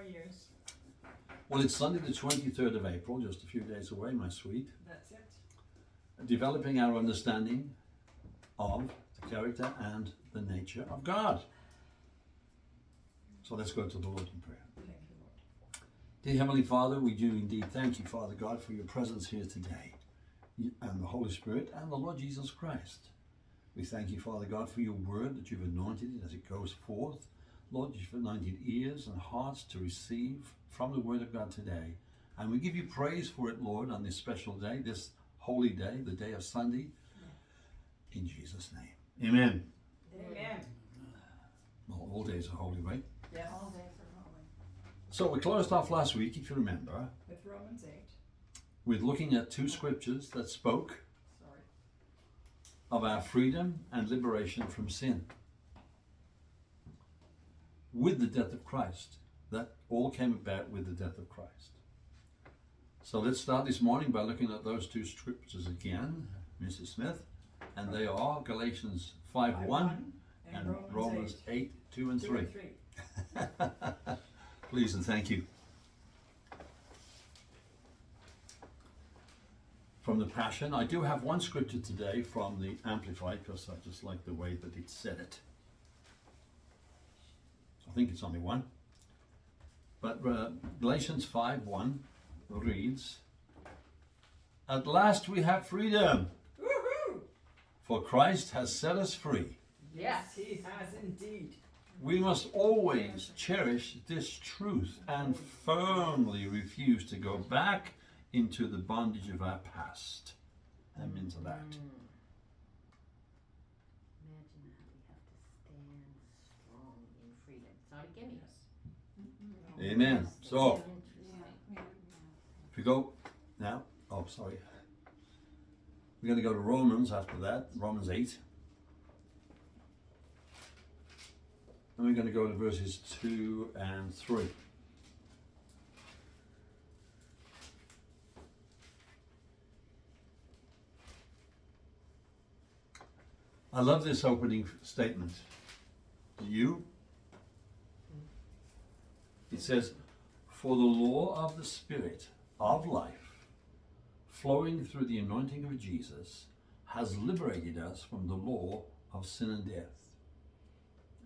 are yours. Well, it's Sunday the 23rd of April, just a few days away, my sweet. That's it. Developing our understanding of the character and the nature of God. So let's go to the Lord in prayer. Thank you, Lord. Dear Heavenly Father, we do indeed thank you, Father God, for your presence here today, and the Holy Spirit and the Lord Jesus Christ. We thank you, Father God, for your word, that you've anointed it as it goes forth. Lord, you've anointed ears and hearts to receive from the word of God today. And we give you praise for it, Lord, on this special day, this holy day, the day of Sunday. In Jesus' name. Amen. Amen. Well, all days are holy, right? Yes. All days are holy. So we closed off last week, if you remember, With Romans 8. with looking at two scriptures that spoke Sorry. of our freedom and liberation from sin. With the death of Christ. That all came about with the death of Christ. So let's start this morning by looking at those two scriptures again, Mrs. Smith. And they are Galatians 5:1 and Romans 8:2 and 3. Please and thank you. From the Passion, I do have one scripture today from the Amplified, because I just like the way that it said it. I think it's only one. But Galatians 5:1 reads, "At last we have freedom, Woohoo! for Christ has set us free. Yes, he has indeed. We must always cherish this truth and firmly refuse to go back into the bondage of our past." Amen to that. Imagine how we have to stand strong in freedom. It's not a gimme. Amen. So, Interesting. if we go now, sorry. We're going to go to Romans after that, Romans 8. And we're going to go to verses 2 and 3. I love this opening statement. Do you? It says, "For the law of the Spirit of life, flowing through the anointing of Jesus, has liberated us from the law of sin and death."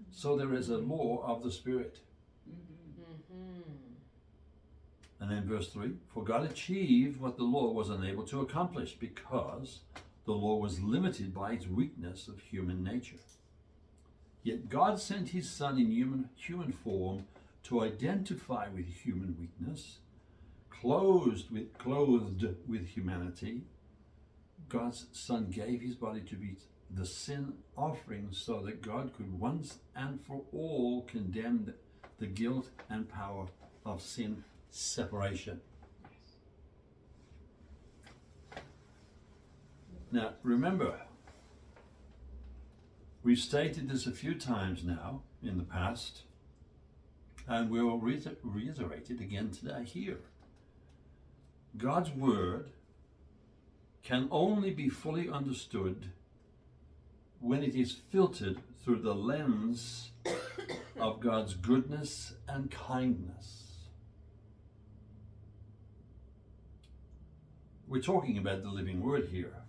So there is a law of the Spirit. And then verse 3, "For God achieved what the law was unable to accomplish, because the law was limited by its weakness of human nature. Yet God sent his Son in human form to identify with human weakness, clothed with humanity. God's Son gave his body to be the sin offering so that God could once and for all condemn the guilt and power of sin separation." Now, remember, we've stated this a few times now in the past, and we'll reiterate it again today here. God's Word can only be fully understood when it is filtered through the lens of God's goodness and kindness. We're talking about the living Word here.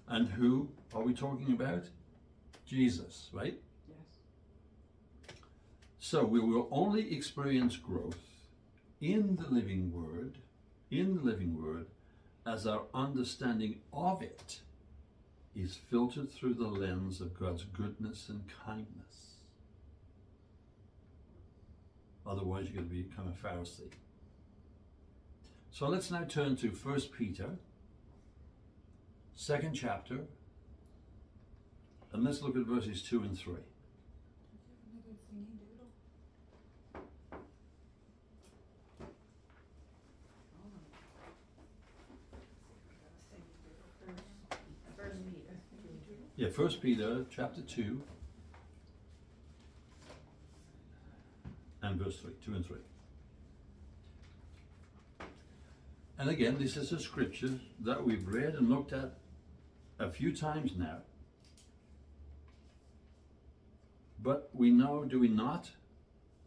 And who are we talking about? Jesus, right? Yes. So we will only experience growth in the living Word, as our understanding of it is filtered through the lens of God's goodness and kindness. Otherwise, you're going to become a Pharisee. So let's now turn to 1 Peter, 2nd chapter, and let's look at verses 2 and 3. Yeah, 1 Peter chapter 2 and verse 3, 2 and 3. And again, this is a scripture that we've read and looked at a few times now. But we know, do we not,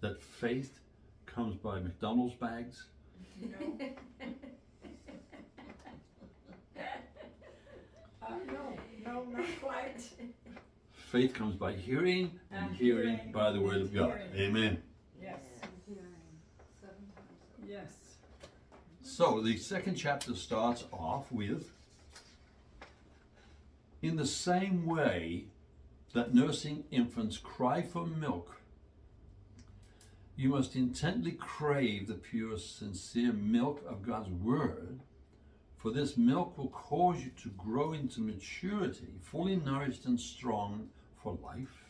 that faith comes by McDonald's bags? No. No, not quite. Faith comes by hearing, and hearing by the word of God. Hearing. Amen. Yes. Hearing 7 times. Yes. So the second chapter starts off with, in the same way that nursing infants cry for milk, you must intently crave the pure, sincere milk of God's word, for this milk will cause you to grow into maturity, fully nourished and strong for life,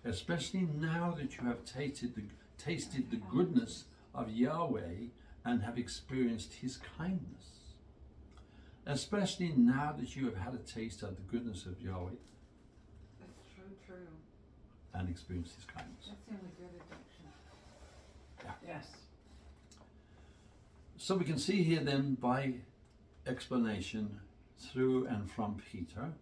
especially now that you have tasted the goodness of Yahweh and have experienced his kindness. Especially now that you have had a taste of the goodness of Yahweh That's true. and experienced his kindness. That's the only good addiction. Yes. So we can see here then by explanation through and from Peter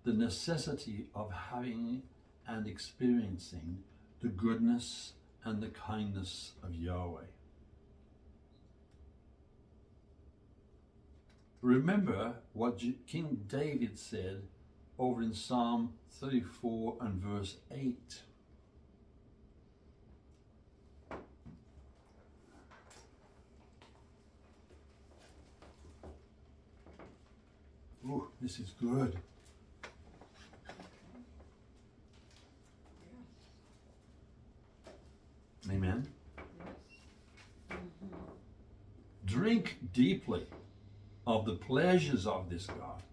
the necessity of having and experiencing the goodness and the kindness of Yahweh. Remember what King David said over in Psalm 34 and verse 8. Ooh, this is good. Amen. Drink deeply of the pleasures of this God.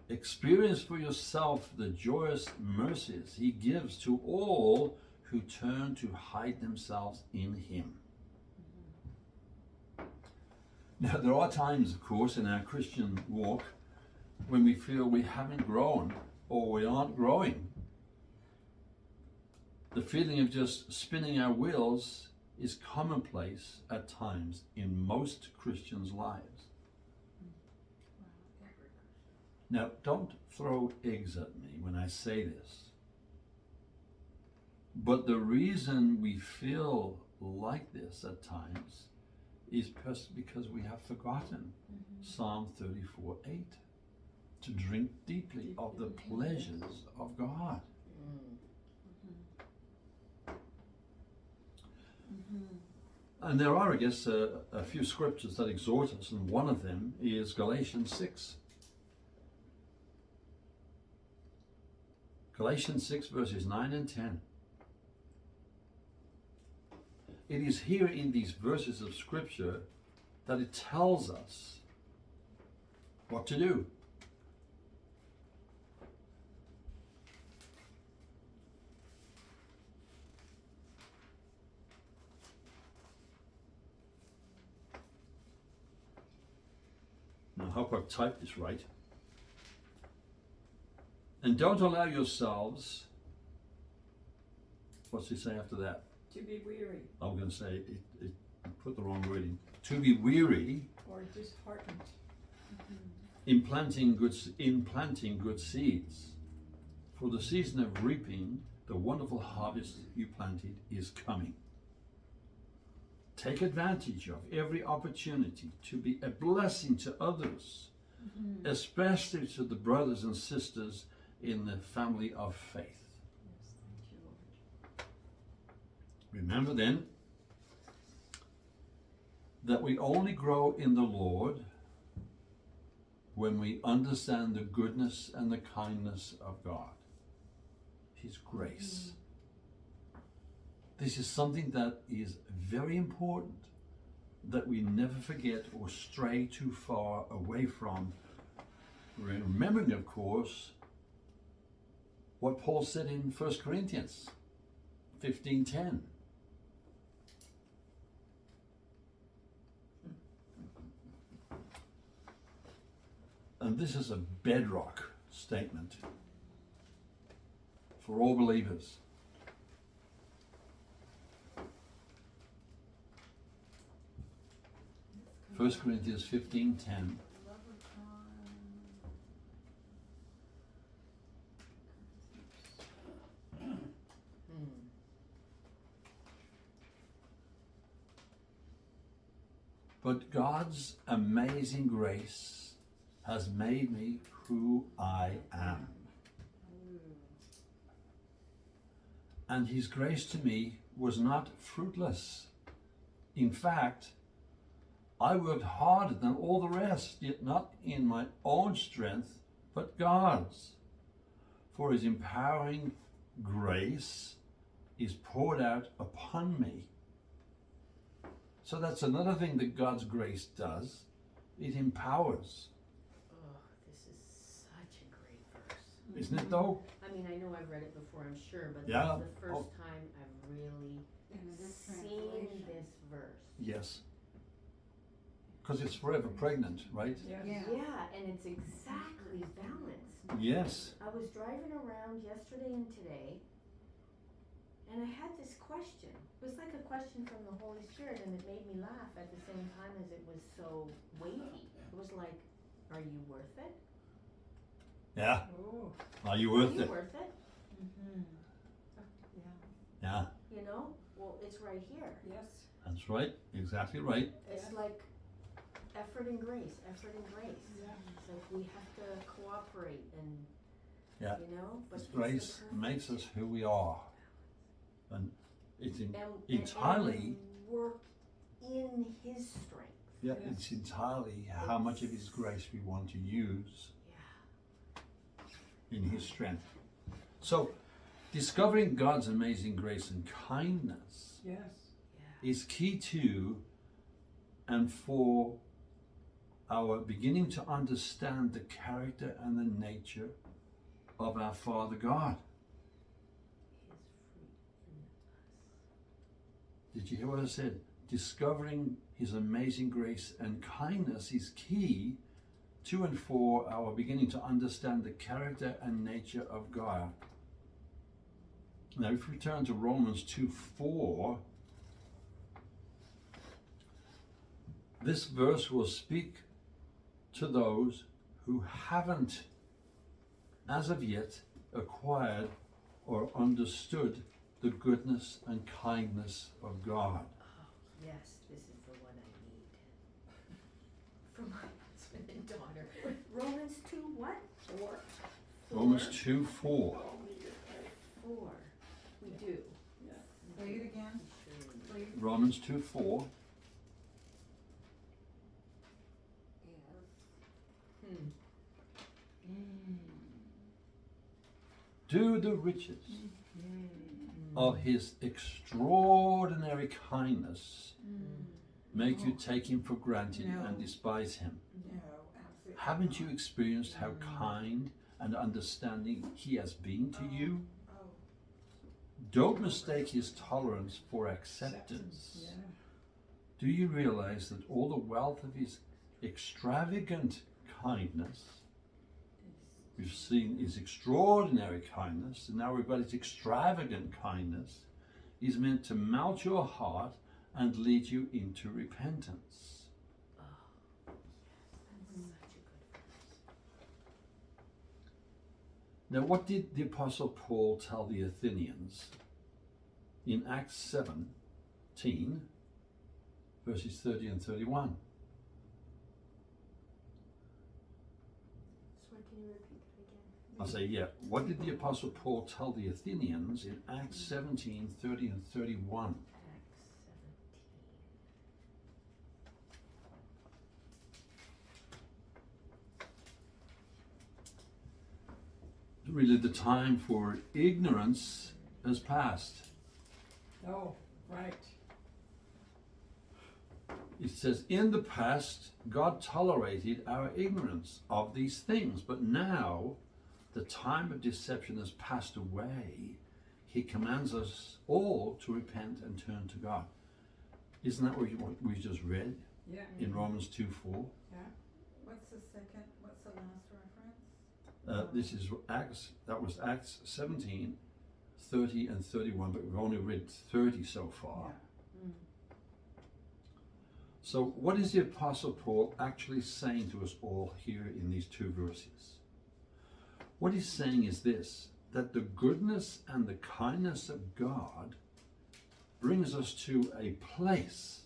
Experience for yourself the joyous mercies he gives to all who turn to hide themselves in him. Now, there are times, of course, in our Christian walk when we feel we haven't grown or we aren't growing. The feeling of just spinning our wheels is commonplace at times in most Christians' lives. Now, don't throw eggs at me when I say this. But the reason we feel like this at times is because we have forgotten Psalm 34:8, to drink deeply of the pleasures of God. And there are, I guess, a few scriptures that exhort us, and one of them is Galatians 6. Galatians 6 verses 9 and 10. It is here in these verses of Scripture that it tells us what to do. Now, I hope I've typed this right. And don't allow yourselves, what's he say after that? To be weary I'm going to say, it put the wrong word in. To be weary or disheartened. in planting good seeds. For the season of reaping, the wonderful harvest you planted is coming. Take advantage of every opportunity to be a blessing to others, especially to the brothers and sisters in the family of faith. Yes, thank you, Lord. Remember then that we only grow in the Lord when we understand the goodness and the kindness of God, his grace. This is something that is very important, that we never forget or stray too far away from. Remembering, of course, what Paul said in 1 Corinthians 15:10. And this is a bedrock statement for all believers. First Corinthians 15:10. But God's amazing grace has made me who I am. And his grace to me was not fruitless. In fact, I worked harder than all the rest, yet not in my own strength, but God's. For his empowering grace is poured out upon me. So that's another thing that God's grace does. It empowers. Oh, this is such a great verse. Isn't it though? I mean, I know I've read it before, I'm sure, but Yeah. this is the first time I've really seen this verse. Yes. Because it's forever pregnant, right? Yes. Yeah, and it's exactly balanced. Yes. I was driving around yesterday and today, and I had this question. It was like a question from the Holy Spirit, and it made me laugh at the same time as it was so weighty. It was like, are you worth it? Yeah. Oh, Are you Are worth you it? worth it? Yeah. You know? Well, it's right here. yes. That's right. Exactly right. It's Yeah. like effort and grace, effort and grace. Yeah. It's like we have to cooperate and, Yeah. you know? But His it's the grace perfect- makes us who we are. And it's and entirely, work in His strength. yeah, Yes. it's entirely how much of his grace we want to use Yeah. in his strength. So, discovering God's amazing grace and kindness Yes. Yeah. is key to and for our beginning to understand the character and the nature of our Father God. His fruit in us. Did you hear what I said? Discovering his amazing grace and kindness is key to and for our beginning to understand the character and nature of God. Now, if we turn to Romans 2:4, this verse will speak to those who haven't, as of yet, acquired or understood the goodness and kindness of God. Oh, yes, this is the one I need. For my husband and daughter. Romans 2 what? 4. Romans 2:4. 4. We do. Say it again, Sure. please. Romans 2:4. Hmm. Do the riches of his extraordinary kindness make you take him for granted No. and despise him? No, absolutely. Haven't you experienced how kind and understanding he has been to you? Oh, Don't mistake his tolerance for acceptance. yeah. Do you realize that all the wealth of his extravagant kindness, we've seen his extraordinary kindness, and now we've got his extravagant kindness, is meant to melt your heart and lead you into repentance. Oh, yes, that's such a good verse. Now, what did the Apostle Paul tell the Athenians in Acts 17, verses 30 and 31? Sorry, can you repeat that again? I'll say, yeah. What did the Apostle Paul tell the Athenians in Acts 17, 30 and 31? Acts 17. Really, the time for ignorance has passed. Oh, right. It says, in the past, God tolerated our ignorance of these things, but now the time of deception has passed away. He commands us all to repent and turn to God. Isn't that what we just read Yeah. in Romans 2:4? What's the last reference? This is Acts, that was Acts 17, 30 and 31, but we've only read 30 so far. Yeah. So what is the Apostle Paul actually saying to us all here in these two verses? What he's saying is this, that the goodness and the kindness of God brings us to a place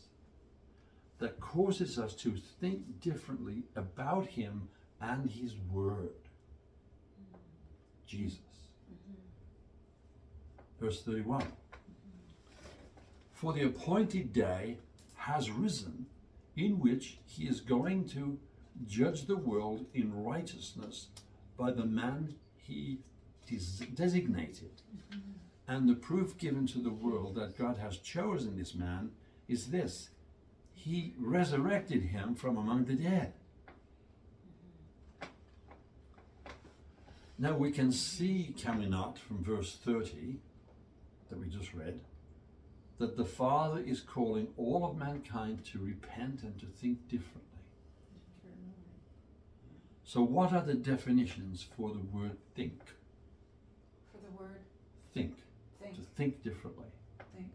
that causes us to think differently about him and his word. Jesus. Verse 31. For the appointed day has risen, in which he is going to judge the world in righteousness by the man he designated. And the proof given to the world that God has chosen this man is this: he resurrected him from among the dead. Now we can see, can we not, from verse 30 that we just read, that the Father is calling all of mankind to repent and to think differently. So what are the definitions for the word think? For the word Think. think, To think differently. think.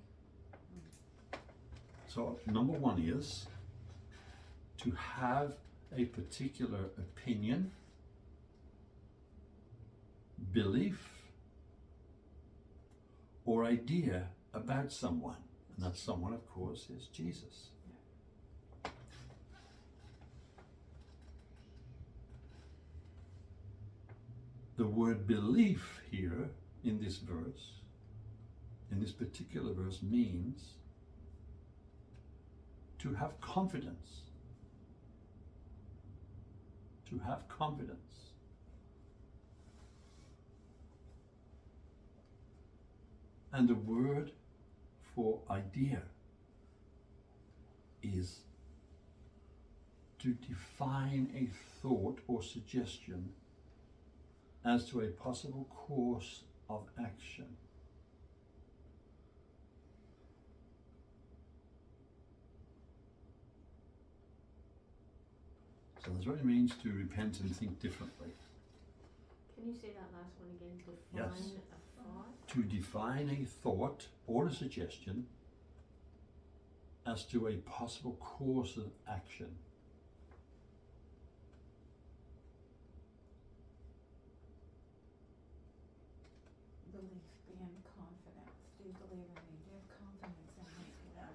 So number one is to have a particular opinion, belief, or idea about someone. And that someone, of course, is Jesus. The word belief here in this verse, in this particular verse, means to have confidence. To have confidence. And the word for idea is to define a thought or suggestion as to a possible course of action. So that's what it means to repent and think differently. Can you say that last one again? Yes. Define a thought? To define a thought or a suggestion as to a possible course of action. Belief, being confidence. Do you believe in me? Do you have confidence in me? Yeah.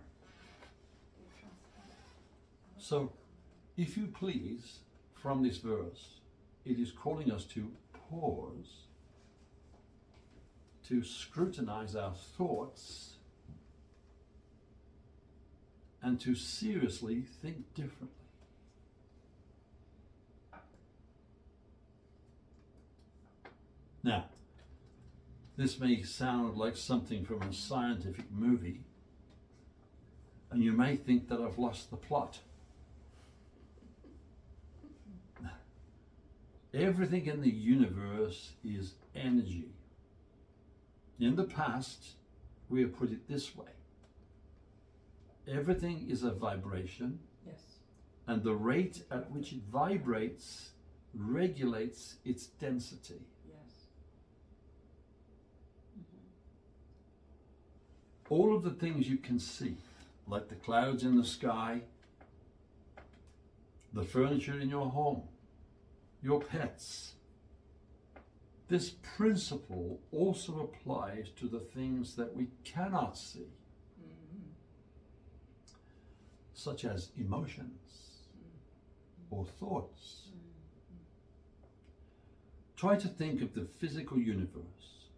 Do you trust me? So, if you please, from this verse, it is calling us to pause, to scrutinize our thoughts, and to seriously think differently. Now, this may sound like something from a scientific movie, and you may think that I've lost the plot. Everything in the universe is energy. In the past, we have put it this way. Everything is a vibration, Yes. and the rate at which it vibrates regulates its density. Yes. All of the things you can see, like the clouds in the sky, the furniture in your home, your pets, this principle also applies to the things that we cannot see, such as emotions or thoughts. Try to think of the physical universe.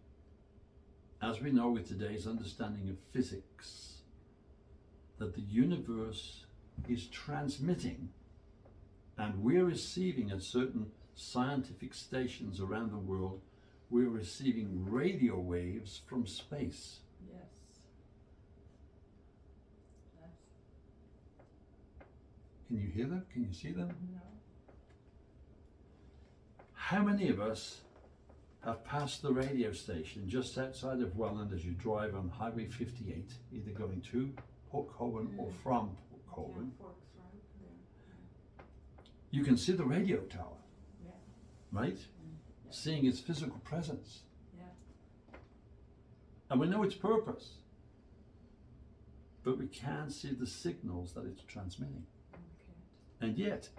As we know with today's understanding of physics, that the universe is transmitting, and we're receiving at certain scientific stations around the world, we're receiving radio waves from space. Yes. Yes. Can you hear them? Can you see them? No. How many of us have passed the radio station just outside of Welland as you drive on Highway 58, either going to Port Colborne or from Port Colborne? Yeah, Forks Road there. You can see the radio tower, Yeah. right? Seeing its physical presence. Yeah. And we know its purpose, but we can't see the signals that it's transmitting. Okay. And yet,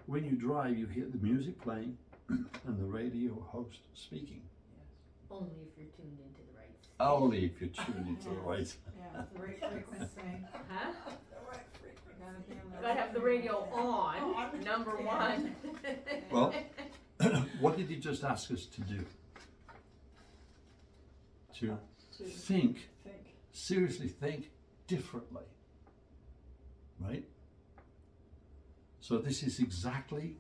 when you drive, you hear the music playing and the radio host speaking. Yes. Only if you're tuned into the right station. Only if you're tuned into the right. Yeah. The right frequency. Huh? The right frequency. Gotta be on the Gotta have the radio on, On. number Yeah. one. Well, what did he just ask us to do? To To think, think. seriously think differently. Right? So this is exactly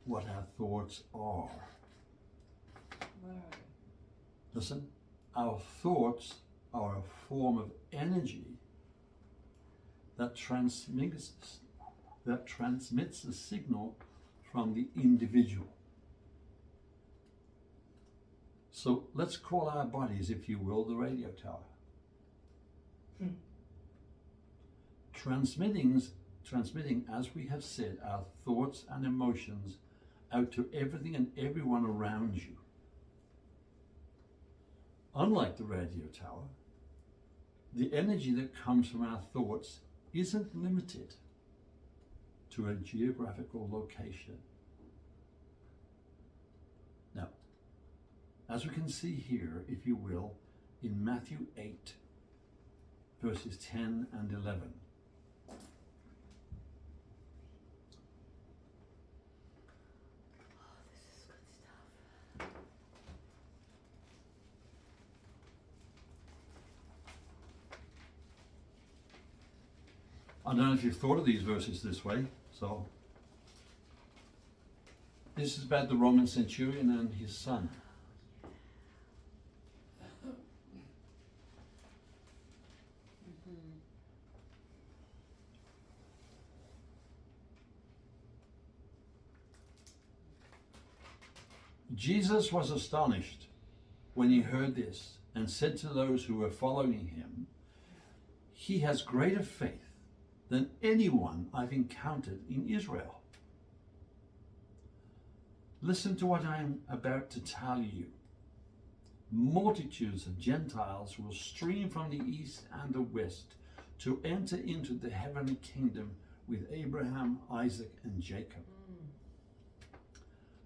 what our thoughts are. Right. Listen, our thoughts are a form of energy that transmits a signal from the individual. So let's call our bodies, if you will, the radio tower. Transmitting, as we have said, our thoughts and emotions out to everything and everyone around you. Unlike the radio tower, the energy that comes from our thoughts isn't limited to a geographical location. Now, as we can see here, if you will, in Matthew 8, verses 10 and 11. This is good stuff. I don't know if you've thought of these verses this way, so this is about the Roman centurion and his son. Jesus was astonished when he heard this and said to those who were following him, "He has greater faith than anyone I've encountered in Israel." Listen to what I'm about to tell you. Multitudes of Gentiles will stream from the east and the west to enter into the heavenly kingdom with Abraham, Isaac, and Jacob.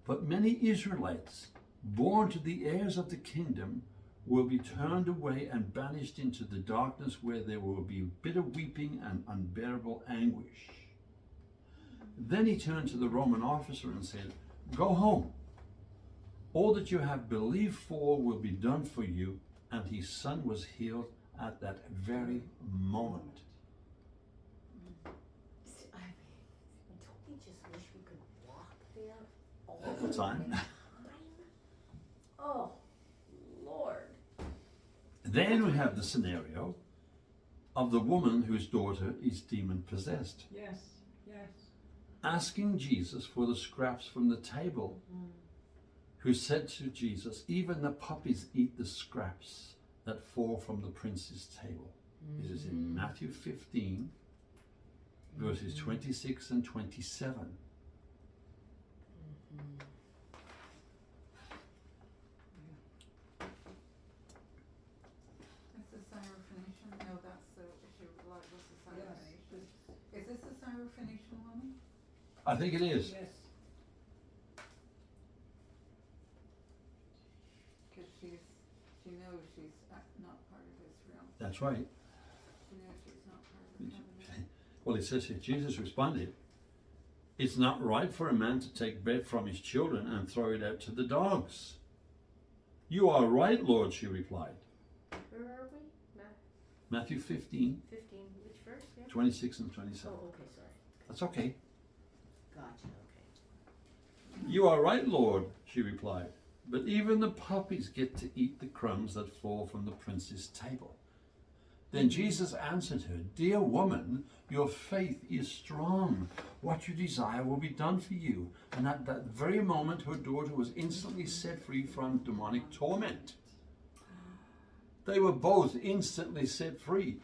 But many Israelites, born to the heirs of the kingdom, will be turned away and banished into the darkness where there will be bitter weeping and unbearable anguish. Then he turned to the Roman officer and said, "Go home. All that you have believed for will be done for you." And his son was healed at that very moment. I mean, don't we just wish we could walk there all the time. Oh, Lord. Then we have the scenario of the woman whose daughter is demon possessed, Yes. Yes. asking Jesus for the scraps from the table, who said to Jesus, "Even the puppies eat the scraps that fall from the prince's table." This is in Matthew 15, verses 26 and 27. Is the Syrophoenician? No, that's the issue of blood was the Yes. Syrophoenician. Is this the Syrophoenician woman? I think it is. Yes. Because she knows she's not part of Israel. That's right. She knows she's not part of the covenant. Well, it says here, Jesus responded, "It's not right for a man to take bread from his children and throw it out to the dogs." "You are right, Lord," she replied. Where are we? Matthew 15, 15, which verse? Yeah? 26 and 27. Oh, okay, sorry. That's okay. Gotcha, okay. "You are right, Lord," she replied. "But even the puppies get to eat the crumbs that fall from the prince's table." Then Jesus answered her, "Dear woman, your faith is strong. What you desire will be done for you." And at that very moment, her daughter was instantly set free from demonic torment. They were both instantly set free.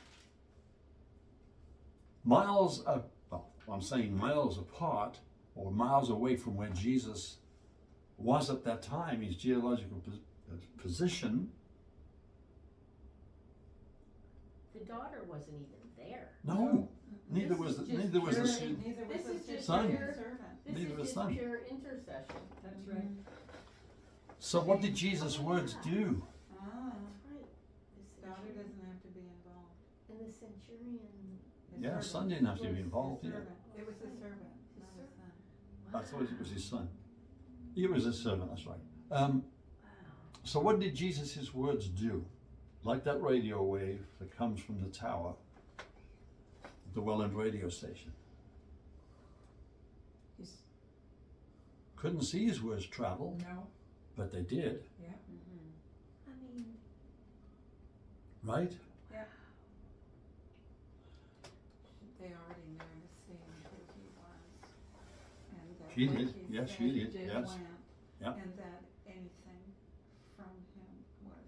Miles apart, or miles away from where Jesus was at that time, his geological position. The daughter wasn't even there. No, neither was the Neither was This is the just Son. servant. This Neither is was just son. pure intercession. That's right. So what did Jesus' words do? Ah, That's right. The daughter centurion, doesn't have to be involved. and the centurion His Yeah, servant. son didn't have to be His involved. Yeah. servant. It was his servant, His not his servant. son. I thought it was his son. He was his servant, that's right. Wow. So what did Jesus' words do? Like that radio wave that comes from the tower, the Welland radio station. He's, Couldn't see his words travel, no, but they did, yeah, I mean, right? They already knew the scene who he was. And that She what did. he Yes, said she did. Yes. went, Yeah. And that anything from him was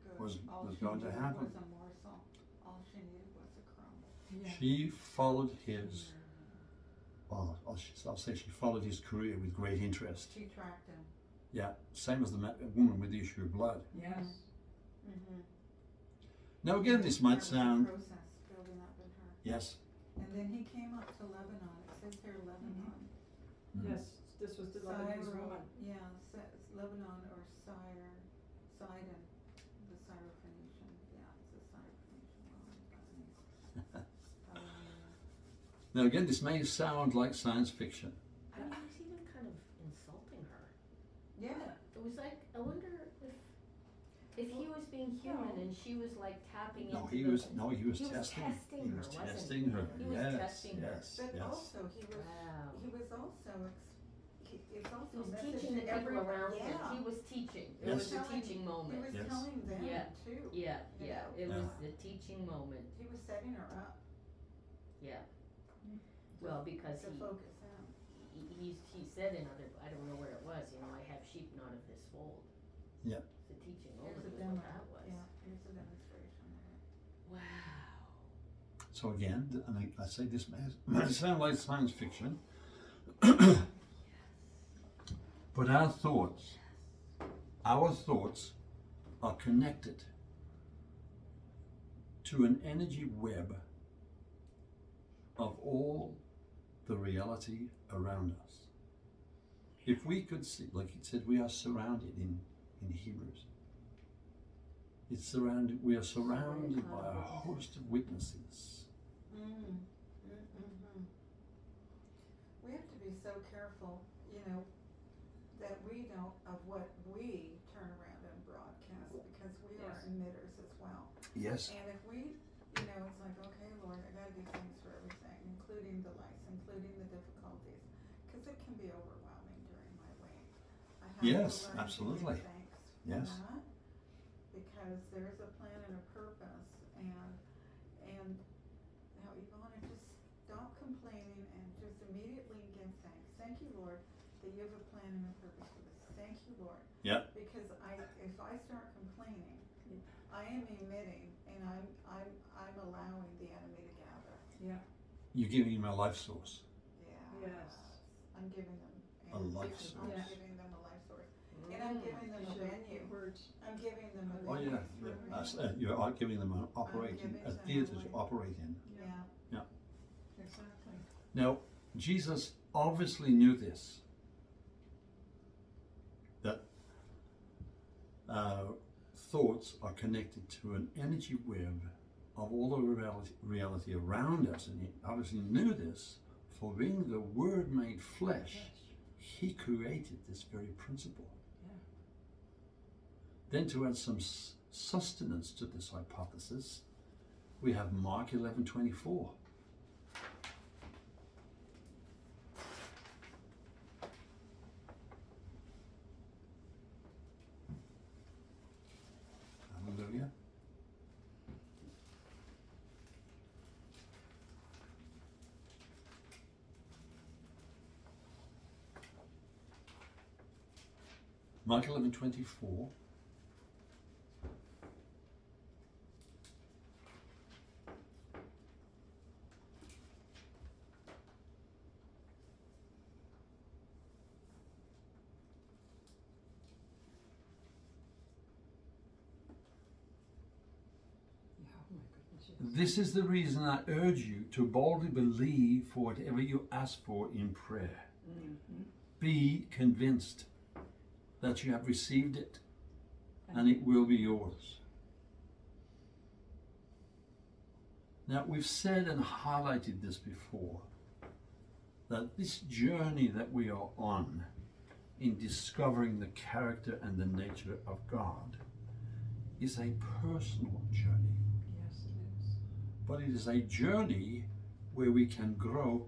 good. Was All she going to needed happen. was a morsel. All she needed was a crumb. yeah. She followed his, well, I'll say she followed his career with great interest. She tracked him. Yeah, same as the woman with the issue of blood. Yes. mm-hmm. Now again, this might There was a sound, process building up in her. yes, And then he came up to Lebanon. It says here Lebanon. Yes, this was the Lebanese Syro- woman. Yeah, Lebanon or Sidon, the Syrophoenician. Yeah, it's a Syrophoenician woman. now again, this may sound like science fiction. I mean, he was even kind of insulting her. Yeah. It was like, I wonder if he was being human No. and she was like tapping No, into he the. was He was testing. testing He her, was wasn't testing he? her. He was Yes, testing her. yes, But yes. also Wow. he was also it's also He was a message teaching the to people everyone. around him. Yeah. He was teaching. It Yes. was a teaching He moment. was Yes. telling them Yeah. too. Yeah, You yeah. know? It Yeah. was the teaching moment. He was setting her up Yeah. Well, because to focus in. he said in other, I don't know where it was, you know, I have sheep not of this fold. Yeah. The teaching Here's moment a was demo. what that was. Yeah, here's a demonstration of it. Wow. So again, and I say this may sound like science fiction, but our thoughts are connected to an energy web of all the reality around us. If we could see, like it said, we are surrounded in Hebrews. We are surrounded by a host of witnesses. We have to be so careful, you know, that we don't, of what we turn around and broadcast, because we are Yes. emitters as well. Yes. And if we, you know, it's like, okay, Lord, I gotta give thanks for everything, including the lights, including the difficulties, because it can be overwhelming during my wait. I have Yes, to learn absolutely. to give thanks for Yes. that, because there's a plan and a purpose, and now Yvonne, just stop complaining and just immediately give thanks. Thank you, Lord, that you have a plan and a purpose for this. Thank you, Lord. Yeah. Because if I start complaining, I am emitting, and I'm allowing the enemy to gather. Yeah. You're giving him a life source. Yeah. Yes. I'm giving them. A life I'm source. Yeah. giving them a life source. And I'm giving them a venue. Words. I'm giving them a Oh venue. yeah, through me. you're giving them an operating, giving a them theatre a to way. operate in. Yeah. Exactly. Now, Jesus obviously knew this, that thoughts are connected to an energy web of all the reality around us, and he obviously knew this, for being the Word made flesh, he created this very principle. Yeah. Then to add some sustenance to this hypothesis, we have Mark 11:24. Hallelujah. Mark 11:24. Yeah, oh my goodness, yes. This is the reason I urge you to boldly believe for whatever you ask for in prayer. Mm-hmm. Be convinced that you have received it and it will be yours. Now, we've said and highlighted this before, that this journey that we are on in discovering the character and the nature of God is a personal journey. Yes, it is. But it is a journey where we can grow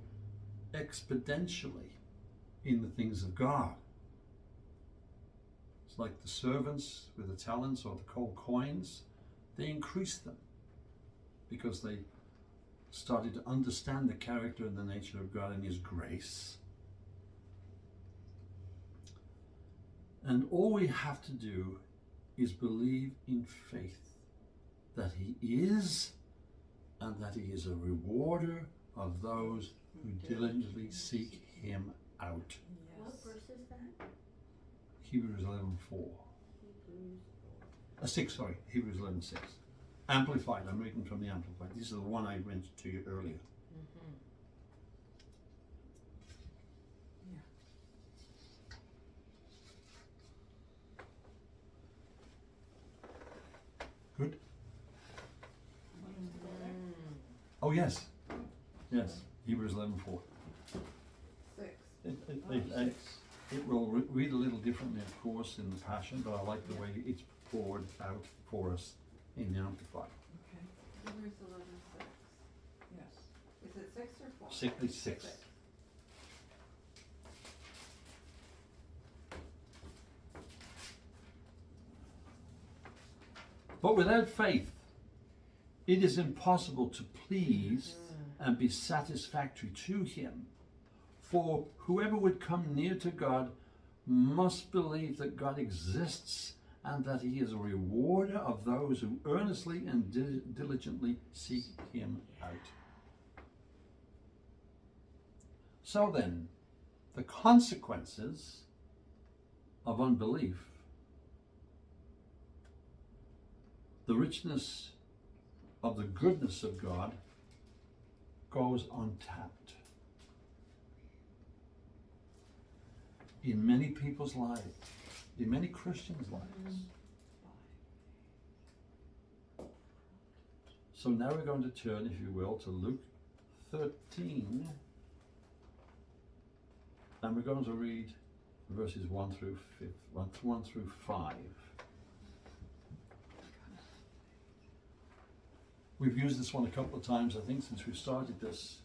exponentially in the things of God. It's like the servants with the talents or the gold coins. They increased them because they started to understand the character and the nature of God and His grace. And all we have to do is believe in faith that He is, and that He is a rewarder of those who diligently seek Him out. What Yes. verse is that? Hebrews 11:4. Hebrews 6, sorry, Hebrews 11:6. Amplified, I'm reading from the Amplified. This is the one I mentioned to you earlier. Mm-hmm. Good? Want them to go there? Oh, yes. Yes, Hebrews 11:4. 6. It will read a little differently, of course, in the Passion, but I like the way it's poured out for us in the Amplified. Okay, Hebrews 11:6. yes. Is it 6 or 4? It's 6. But without faith, it is impossible to please and be satisfactory to Him. For whoever would come near to God must believe that God exists and that He is a rewarder of those who earnestly and diligently seek Him out. So then, the consequences of unbelief, the richness of the goodness of God, goes untapped in many people's lives, in many Christians' lives. So now we're going to turn, if you will, to Luke 13, and we're going to read verses 1 through 5. We've used this one a couple of times, I think, since we started this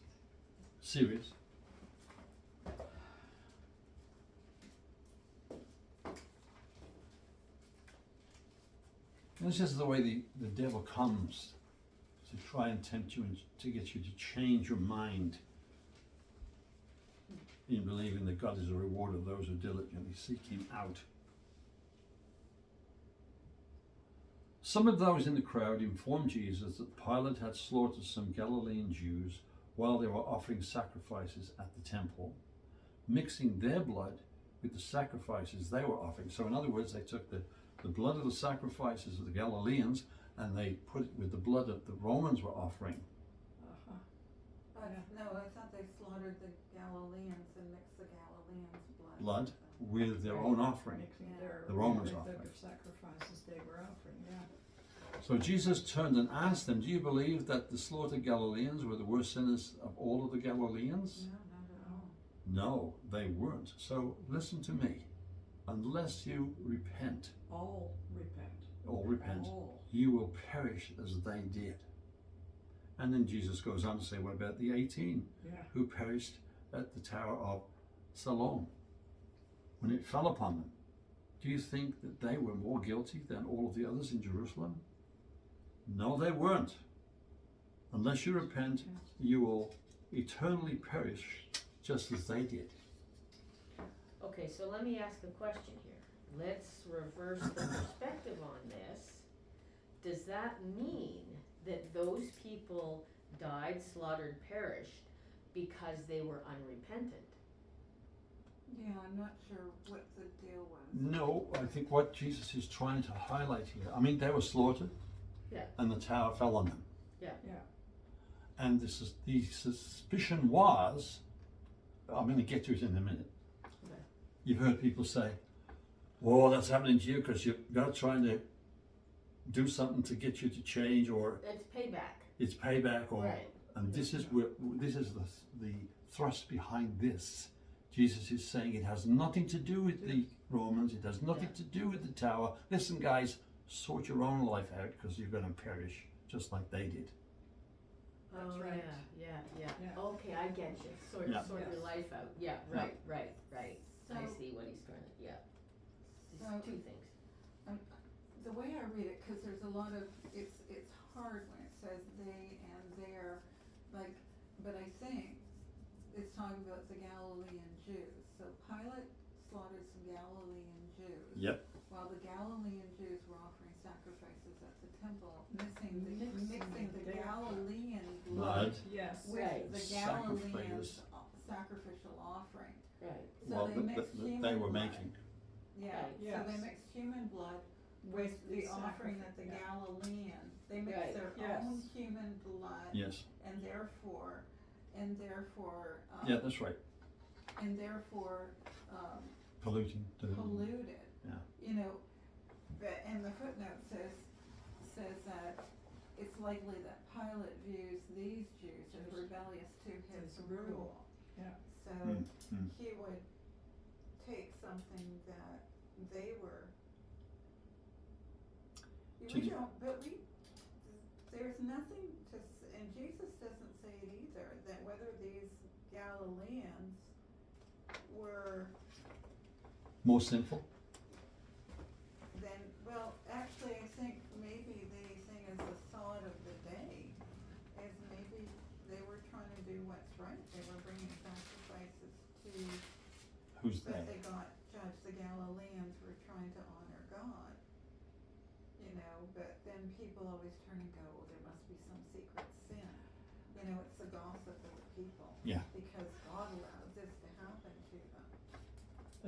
series. And this is the way the devil comes to try and tempt you and to get you to change your mind in believing that God is a rewarder of those who diligently seek Him out. Some of those in the crowd informed Jesus that Pilate had slaughtered some Galilean Jews while they were offering sacrifices at the temple, mixing their blood with the sacrifices they were offering. So in other words, they took the blood of the sacrifices of the Galileans and they put it with the blood that the Romans were offering. Uh-huh. But Yeah. no, I thought they slaughtered the Galileans and mixed the Galileans' Blood with their own offering. Mixing Yeah. their, The Romans with offering. the sacrifices they were offering, yeah. So Jesus turned and asked them, do you believe that the slaughtered Galileans were the worst sinners of all of the Galileans? No, not at all. No, they weren't. So listen to me. Unless you repent, All repent. All. you will perish as they did. And then Jesus goes on to say, what about the 18 Yeah. who perished at the Tower of Siloam when it fell upon them? Do you think that they were more guilty than all of the others in Jerusalem? No, they weren't. Unless you repent, you will eternally perish just as they did. Okay, so let me ask a question here. Let's reverse the perspective on this. Does that mean that those people died, slaughtered, perished because they were unrepentant? Yeah, I'm not sure what the deal was. No, I think what Jesus is trying to highlight here, I mean, they were slaughtered. Yeah. And the tower fell on them. Yeah. Yeah. And the suspicion was, I'm going to get to it in a minute. Okay. You've heard people say, well, that's happening to you because you're trying to do something to get you to change, or It's payback. It's payback, or Right. and this is the thrust behind this. Jesus is saying it has nothing to do with the Romans. It has nothing to do with the tower. Listen, guys, sort your own life out because you're going to perish just like they did. That's Oh, right. yeah. Yeah. Okay, I get you. Sort Yeah. your Yes. life out. Yeah, right. I So- see what he's trying to, yeah. So- It's two things. The way I read it, cause there's a lot of, it's hard when it says they and their, like, but I think it's talking about the Galilean Jews. So Pilate slaughtered some Galilean Jews. Yep. While the Galilean Jews were offering sacrifices at the temple, mixing the Galilean blood Blood. Yes. with Right. the Sacrifices. Galileans sacrificial offering. Right. So Well, they that mixed they human were blood. making. Yeah, Right. so Yes. they mixed human blood with the offering that the Galileans, they mixed Right. their Yes. own human blood Yes. and therefore, Yeah, that's right. and therefore, Polluting. polluted. Yeah. You know, and the footnote says that it's likely that Pilate views these Jews as rebellious to his His rule. rule. Yeah. So Mm. he would take something that they were. To We do- don't, but there's nothing to, and Jesus doesn't say it either, that whether these Galileans were More sinful. then, well, actually, I think maybe the thing is the thought of the day is maybe they were trying to do what's right. They were bringing sacrifices to, Who's but they? they got judged. The Galileans were trying to honor God, you know, but then people always turn and go, oh, there must be some secret sin. You know, it's the gossip of the people. Yeah. Because God allowed this to happen to them.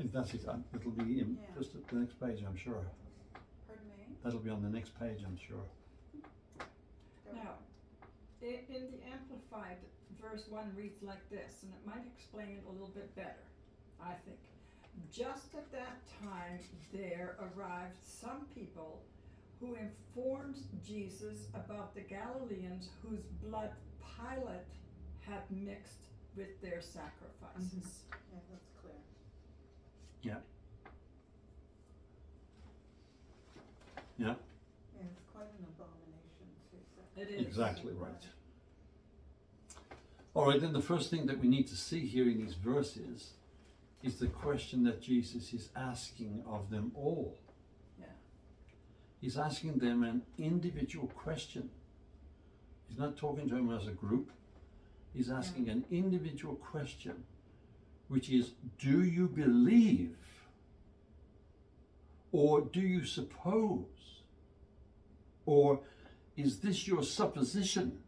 If that's it, it'll be in Yeah. just at the next page, I'm sure. Pardon me? That'll be on the next page, I'm sure. Go Now, in the Amplified, verse 1 reads like this, and it might explain it a little bit better, I think. Just at that time there arrived some people who informed Jesus about the Galileans whose blood Pilate had mixed with their sacrifices. Yeah, that's clear. Yeah. Yeah, it's quite an abomination to It is. Exactly right. All right, then the first thing that we need to see here in these verses is the question that Jesus is asking of them all. Yeah. He's asking them an individual question. He's not talking to them as a group. He's asking an individual question, which is, do you believe? Or do you suppose? Or is this your supposition?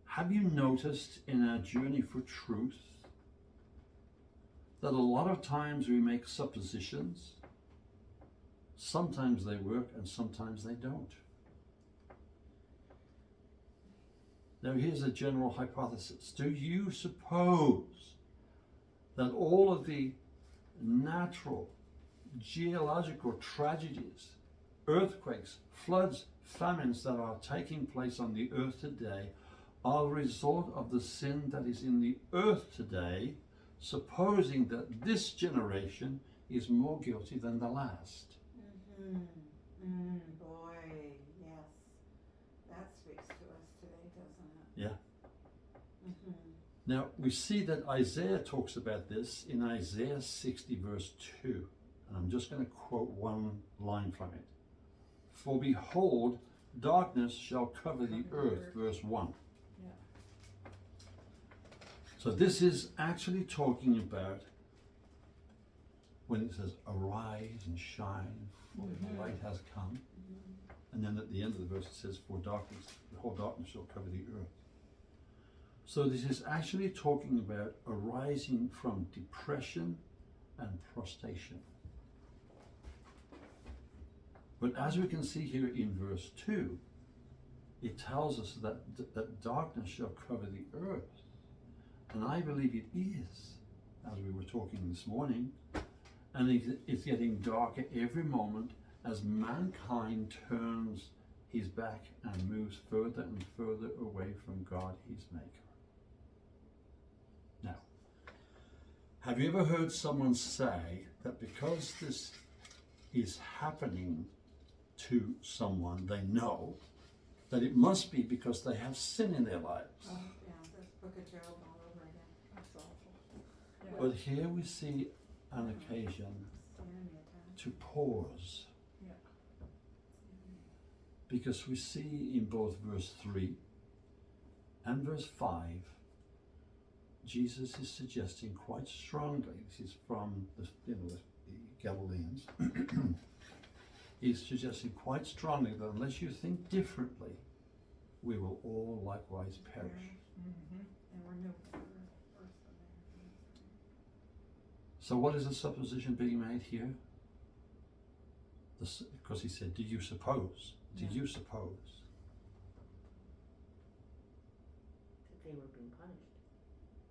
Have you noticed in our journey for truth that a lot of times we make suppositions? Sometimes they work and sometimes they don't. Now here's a general hypothesis. Do you suppose that all of the natural, geological tragedies, earthquakes, floods, famines that are taking place on the earth today are a result of the sin that is in the earth today, supposing that this generation is more guilty than the last? Boy, yes. That speaks to us today, doesn't it? Yeah. Now, we see that Isaiah talks about this in Isaiah 60 verse 2. And I'm just going to quote one line from it. For behold, darkness shall cover the earth, verse 1. Yeah. So this is actually talking about when it says, arise and shine, for the light has come. And then at the end of the verse it says, for darkness, the whole darkness shall cover the earth. So this is actually talking about arising from depression and prostration. But as we can see here in verse 2, it tells us that darkness shall cover the earth. And I believe it is, as we were talking this morning. And it's getting darker every moment as mankind turns his back and moves further and further away from God, his maker. Now, have you ever heard someone say that because this is happening to someone, they know that it must be because they have sin in their lives? Oh, yeah, that's Book of Job all over again. That's awful. Yeah. But here we see an occasion It's the enemy attack. to pause. Yeah. Because we see in both verse 3 and verse 5, Jesus is suggesting quite strongly, this is from the Galileans, he's suggesting quite strongly that unless you think differently, we will all likewise perish. Mm-hmm. And we're no better or worse than they are. So what is the supposition being made here? Because he said, did you suppose? Did you suppose? That they were being punished.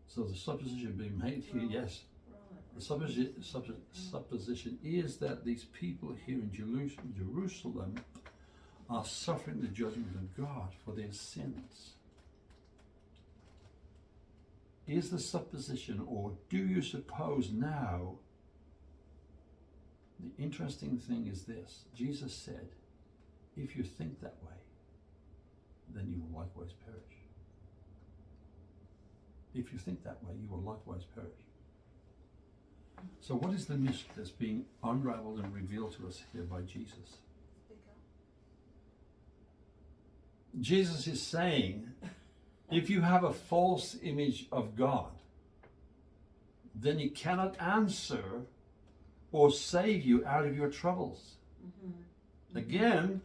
So the supposition being made here, Well, yes, the supposition is that these people here in Jerusalem are suffering the judgment of God for their sins. Is the supposition, or do you suppose now? The interesting thing is this: Jesus said, if you think that way, then you will likewise perish. If you think that way, you will likewise perish. So what is the mystery that's being unraveled and revealed to us here by Jesus? Speak up. Jesus is saying, if you have a false image of God, then he cannot answer or save you out of your troubles. Mm-hmm. Again,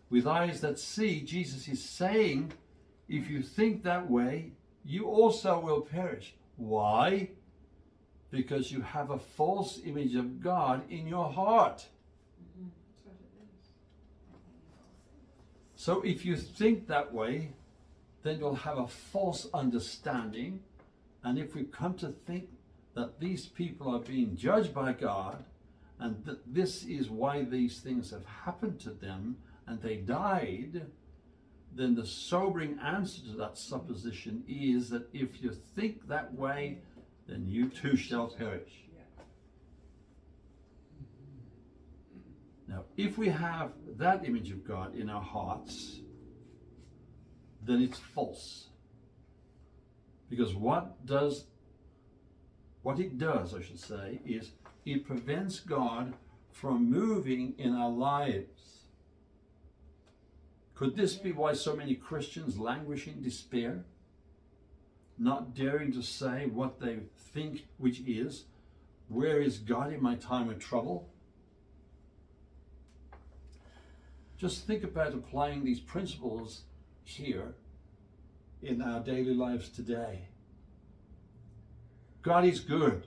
with eyes that see, Jesus is saying, if you think that way, you also will perish. Why? Because you have a false image of God in your heart. Mm-hmm. That's what it is. So if you think that way, then you'll have a false understanding. And if we come to think that these people are being judged by God, and that this is why these things have happened to them, and they died, then the sobering answer to that supposition is that if you think that way, then you too shall perish. Yeah. Now, if we have that image of God in our hearts, then it's false. Because what it does, I should say, is it prevents God from moving in our lives. Could this be why so many Christians languish in despair? Not daring to say what they think, which is, where is God in my time of trouble? Just think about applying these principles here in our daily lives today. God is good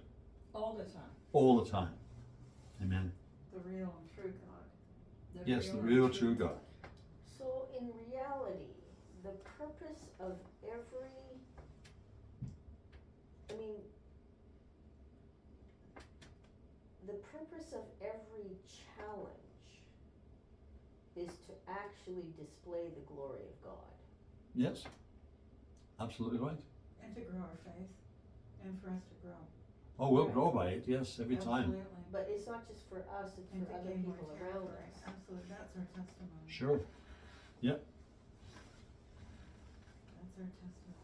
All the time. all the time. Amen. The real and true God. Yes, the real true God. So in reality, the purpose of every challenge is to actually display the glory of God. Yes, absolutely right. And to grow our faith, and for us to grow. Oh, we'll grow by it, yes, every time. Absolutely. But it's not just for us, it's And for to other gain more people around territory. us. Absolutely, that's our testimony. Sure. That's our testimony.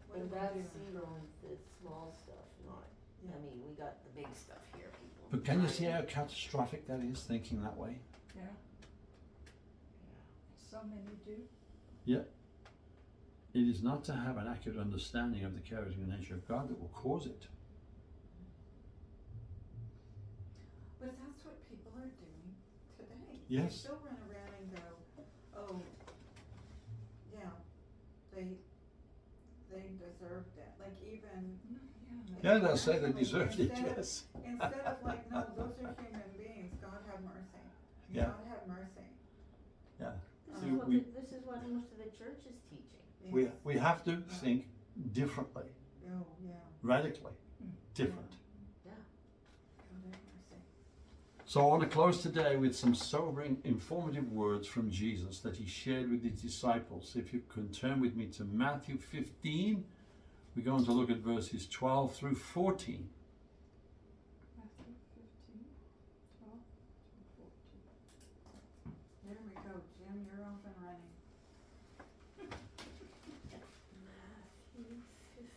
What And do we that's do? even the small stuff, not, Yeah. I mean, we got the big stuff here, people. But can you see how catastrophic that is, thinking that way? Yeah. So many do. It is not to have an accurate understanding of the character and nature of God that will cause it. But that's what people are doing today. Yes. They still run around and go, oh, yeah, they deserved it. Like even. Yeah, they'll say they deserved it, Instead of- yes. Instead of like, no, those are human beings, God have mercy. Yeah. God have mercy. Yeah. This See, is what, we- this is what most of the church is teaching. Yes. We have to think differently, Oh, yeah, radically different. Yeah. God have mercy. So I want to close today with some sobering, informative words from Jesus that he shared with his disciples. If you can turn with me to Matthew 15, we're going to look at verses 12 through 14. Matthew 15, 12 to 14. There we go, Jim, you're off and running. Matthew 15.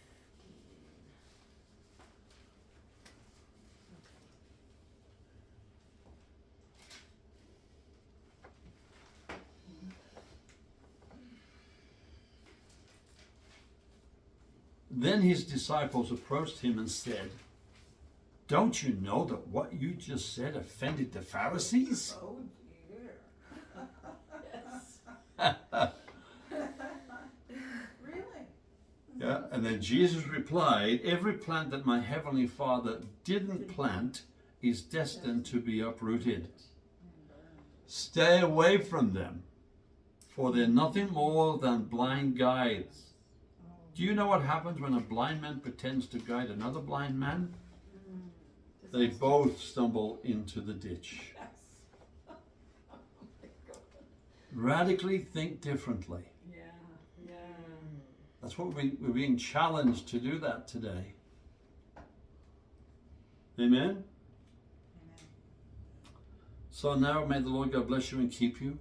Then his disciples approached him and said, "Don't you know that what you just said offended the Pharisees?" Oh dear. Yes. Really? Yeah, and then Jesus replied, "Every plant that my heavenly Father didn't plant is destined to be uprooted. Stay away from them, for they're nothing more than blind guides. Do you know what happens when a blind man pretends to guide another blind man? They both stumble into the ditch." Yes. Oh my God. Radically think differently. Yeah, yeah. That's what we're being challenged to do that today. Amen? Amen. So now may the Lord God bless you and keep you.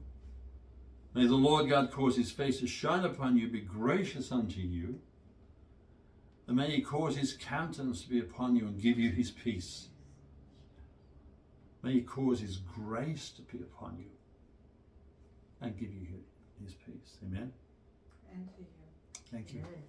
May the Lord God cause his face to shine upon you, be gracious unto you. And may he cause his countenance to be upon you and give you his peace. May he cause his grace to be upon you and give you his peace. Amen? And to you. Thank you. Amen.